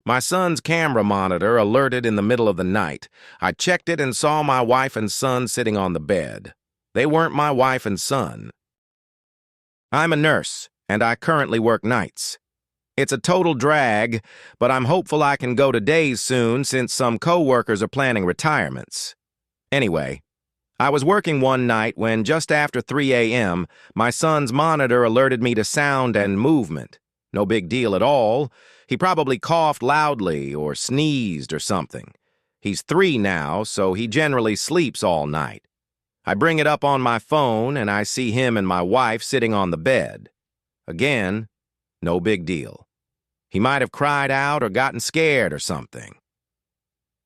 My son's camera monitor alerted in the middle of the night. I checked it and saw my wife and son sitting on the bed. They weren't my wife and son. I'm a nurse, and I currently work nights. It's a total drag, but I'm hopeful I can go to days soon since some co-workers are planning retirements. Anyway, I was working one night when just after 3 a.m., my son's monitor alerted me to sound and movement. No big deal at all. He probably coughed loudly or sneezed or something. He's 3 now, so he generally sleeps all night. I bring it up on my phone and I see him and my wife sitting on the bed. Again, no big deal. He might have cried out or gotten scared or something.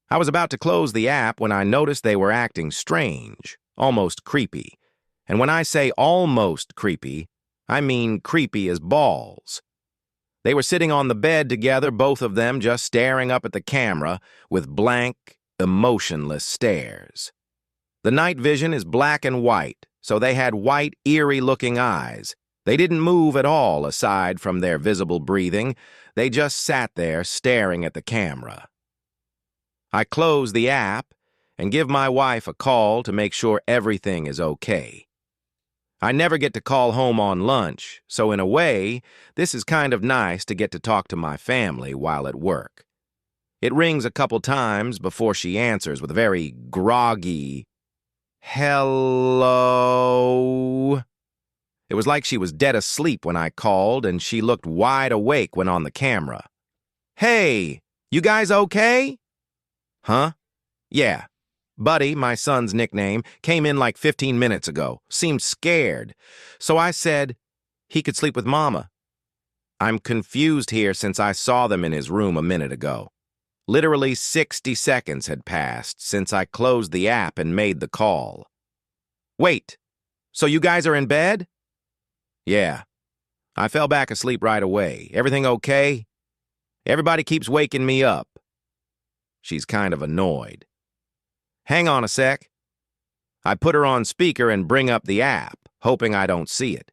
I was about to close the app when I noticed they were acting strange, almost creepy. And when I say almost creepy, I mean creepy as balls. They were sitting on the bed together, both of them just staring up at the camera with blank, emotionless stares. The night vision is black and white, so they had white, eerie-looking eyes. They didn't move at all aside from their visible breathing. They just sat there staring at the camera. I close the app and give my wife a call to make sure everything is okay. I never get to call home on lunch, so in a way, this is kind of nice to get to talk to my family while at work. It rings a couple times before she answers with a very groggy, "Hello?" It was like she was dead asleep when I called, and she looked wide awake when on the camera. "Hey, you guys okay?" "Huh? Yeah. Buddy, my son's nickname, came in like 15 minutes ago, seemed scared. So I said he could sleep with Mama. I'm confused here since I saw them in his room a minute ago. Literally 60 seconds had passed since I closed the app and made the call. Wait, so you guys are in bed? Yeah. I fell back asleep right away. Everything okay? Everybody keeps waking me up. She's kind of annoyed. Hang on a sec. I put her on speaker and bring up the app, hoping I don't see it.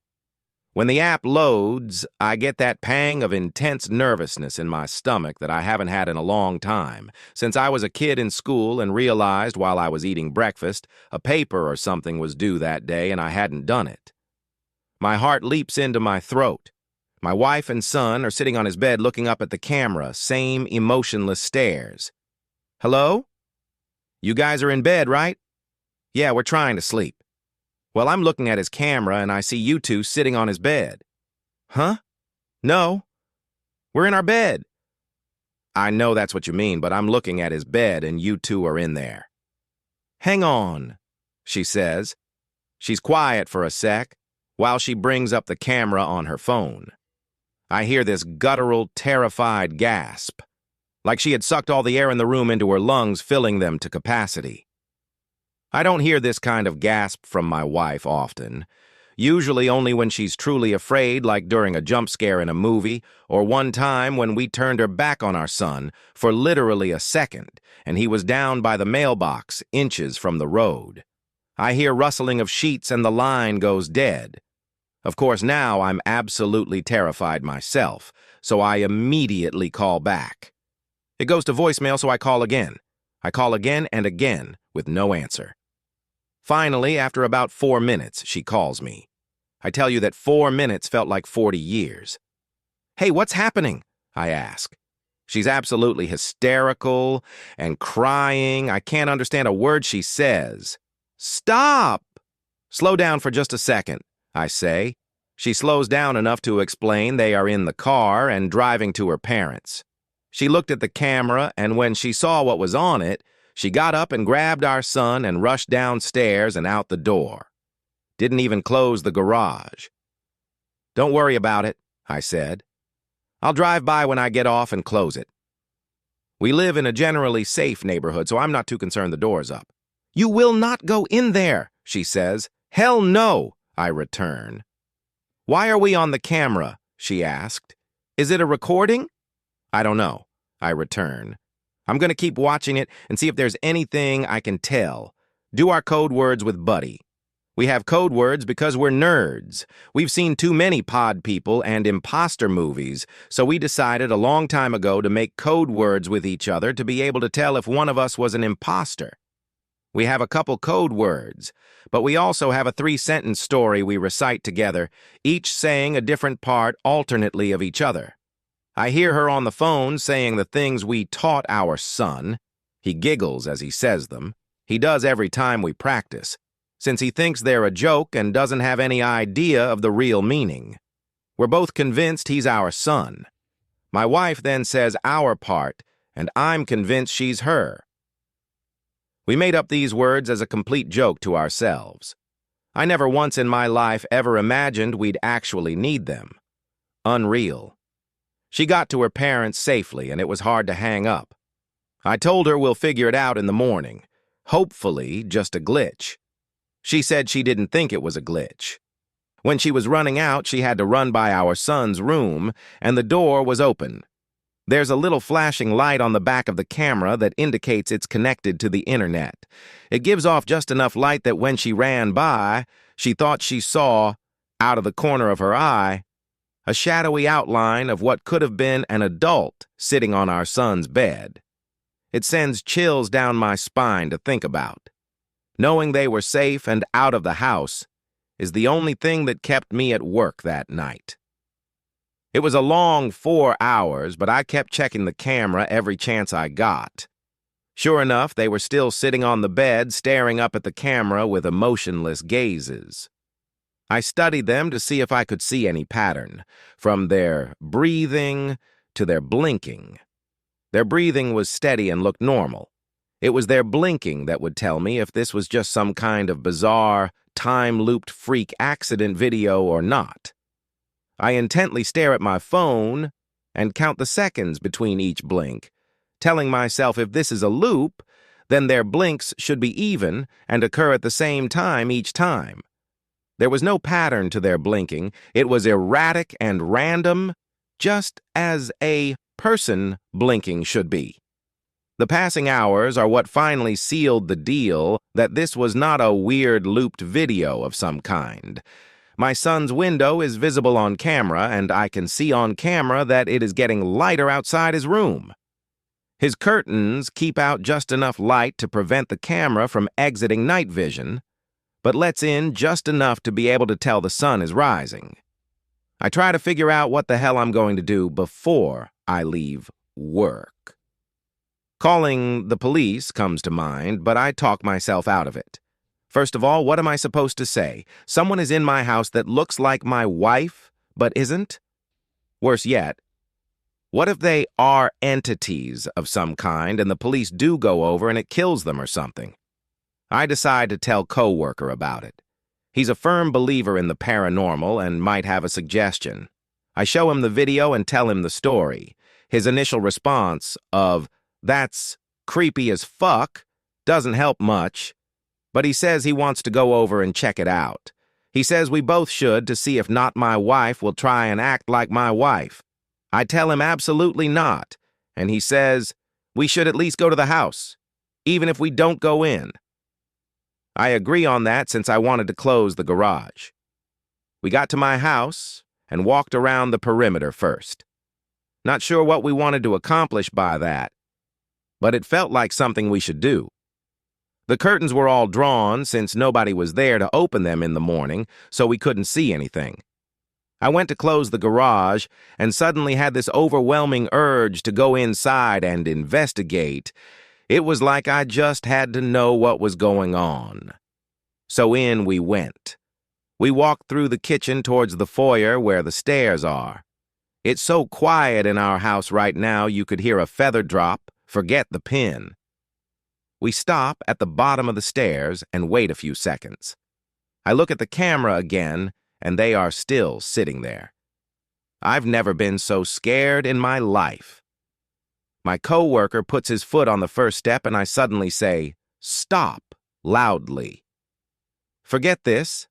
When the app loads, I get that pang of intense nervousness in my stomach that I haven't had in a long time, since I was a kid in school and realized while I was eating breakfast, a paper or something was due that day and I hadn't done it. My heart leaps into my throat. My wife and son are sitting on his bed looking up at the camera, same emotionless stares. Hello? You guys are in bed, right? Yeah, we're trying to sleep. Well, I'm looking at his camera and I see you two sitting on his bed. Huh? No. We're in our bed. I know that's what you mean, but I'm looking at his bed and you two are in there. Hang on, she says. She's quiet for a sec while she brings up the camera on her phone. I hear this guttural, terrified gasp, like she had sucked all the air in the room into her lungs, filling them to capacity. I don't hear this kind of gasp from my wife often, usually only when she's truly afraid, like during a jump scare in a movie, or one time when we turned her back on our son for literally a second, and he was down by the mailbox, inches from the road. I hear rustling of sheets and the line goes dead. Of course, now I'm absolutely terrified myself, so I immediately call back. It goes to voicemail, so I call again. I call again and again, with no answer. Finally, after about 4 minutes, she calls me. I tell you that 4 minutes felt like 40 years. Hey, what's happening? I ask. She's absolutely hysterical and crying. I can't understand a word she says. Stop! Slow down for just a second, I say. She slows down enough to explain they are in the car and driving to her parents'. She looked at the camera, and when she saw what was on it, she got up and grabbed our son and rushed downstairs and out the door. Didn't even close the garage. Don't worry about it, I said. I'll drive by when I get off and close it. We live in a generally safe neighborhood, so I'm not too concerned the door's up. You will not go in there, she says. Hell no, I return. Why are we on the camera? She asked. Is it a recording? I don't know, I return. I'm going to keep watching it and see if there's anything I can tell. Do our code words with Buddy. We have code words because we're nerds. We've seen too many pod people and imposter movies, so we decided a long time ago to make code words with each other to be able to tell if one of us was an imposter. We have a couple code words, but we also have a 3-sentence story we recite together, each saying a different part alternately of each other. I hear her on the phone saying the things we taught our son. He giggles as he says them. He does every time we practice, since he thinks they're a joke and doesn't have any idea of the real meaning. We're both convinced he's our son. My wife then says our part, and I'm convinced she's her. We made up these words as a complete joke to ourselves. I never once in my life ever imagined we'd actually need them. Unreal. She got to her parents safely, and it was hard to hang up. I told her we'll figure it out in the morning. Hopefully, just a glitch. She said she didn't think it was a glitch. When she was running out, she had to run by our son's room, and the door was open. There's a little flashing light on the back of the camera that indicates it's connected to the internet. It gives off just enough light that when she ran by, she thought she saw, out of the corner of her eye, a shadowy outline of what could have been an adult sitting on our son's bed. It sends chills down my spine to think about. Knowing they were safe and out of the house is the only thing that kept me at work that night. It was a long 4 hours, but I kept checking the camera every chance I got. Sure enough, they were still sitting on the bed, staring up at the camera with emotionless gazes. I studied them to see if I could see any pattern, from their breathing to their blinking. Their breathing was steady and looked normal. It was their blinking that would tell me if this was just some kind of bizarre, time-looped freak accident video or not. I intently stare at my phone and count the seconds between each blink, telling myself if this is a loop, then their blinks should be even and occur at the same time each time. There was no pattern to their blinking. It was erratic and random, just as a person blinking should be. The passing hours are what finally sealed the deal that this was not a weird looped video of some kind. My son's window is visible on camera, and I can see on camera that it is getting lighter outside his room. His curtains keep out just enough light to prevent the camera from exiting night vision, but lets in just enough to be able to tell the sun is rising. I try to figure out what the hell I'm going to do before I leave work. Calling the police comes to mind, but I talk myself out of it. First of all, what am I supposed to say? Someone is in my house that looks like my wife, but isn't? Worse yet, what if they are entities of some kind and the police do go over and it kills them or something? I decide to tell coworker about it. He's a firm believer in the paranormal and might have a suggestion. I show him the video and tell him the story. His initial response of, "That's creepy as fuck," doesn't help much, but he says he wants to go over and check it out. He says we both should to see if not my wife will try and act like my wife. I tell him absolutely not, and he says we should at least go to the house, even if we don't go in. I agree on that since I wanted to close the garage. We got to my house and walked around the perimeter first. Not sure what we wanted to accomplish by that, but it felt like something we should do. The curtains were all drawn since nobody was there to open them in the morning, so we couldn't see anything. I went to close the garage and suddenly had this overwhelming urge to go inside and investigate. It was like I just had to know what was going on. So in we went. We walked through the kitchen towards the foyer where the stairs are. It's so quiet in our house right now you could hear a feather drop, forget the pin. We stop at the bottom of the stairs and wait a few seconds. I look at the camera again, and they are still sitting there. I've never been so scared in my life. My coworker puts his foot on the first step, and I suddenly say, "Stop," loudly. "Forget this.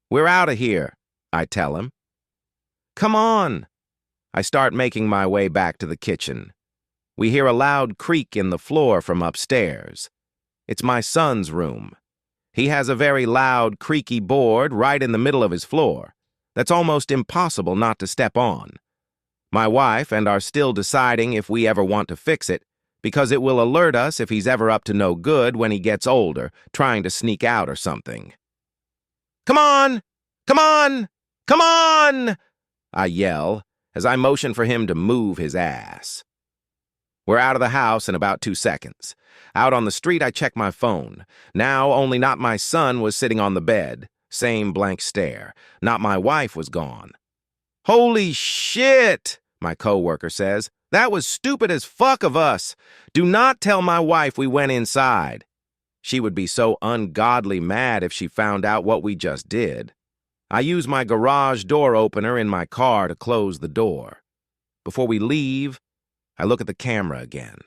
We're out of here," I tell him. "Come on." I start making my way back to the kitchen. We hear a loud creak in the floor from upstairs. It's my son's room. He has a very loud, creaky board right in the middle of his floor that's almost impossible not to step on. My wife and are still deciding if we ever want to fix it, because it will alert us if he's ever up to no good when he gets older, trying to sneak out or something. "Come on! Come on! Come on!" I yell as I motion for him to move his ass. We're out of the house in about 2 seconds. Out on the street, I check my phone. Now, only not my son was sitting on the bed. Same blank stare. Not my wife was gone. "Holy shit," my coworker says. "That was stupid as fuck of us. Do not tell my wife we went inside. She would be so ungodly mad if she found out what we just did." I use my garage door opener in my car to close the door. Before we leave, I look at the camera again.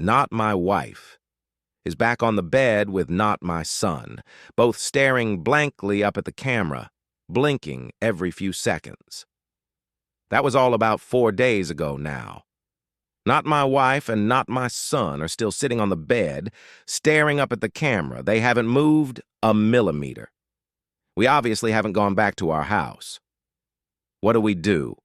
Not my wife is back on the bed with not my son, both staring blankly up at the camera, blinking every few seconds. That was all about 4 days ago now. Not my wife and not my son are still sitting on the bed, staring up at the camera. They haven't moved a millimeter. We obviously haven't gone back to our house. What do we do?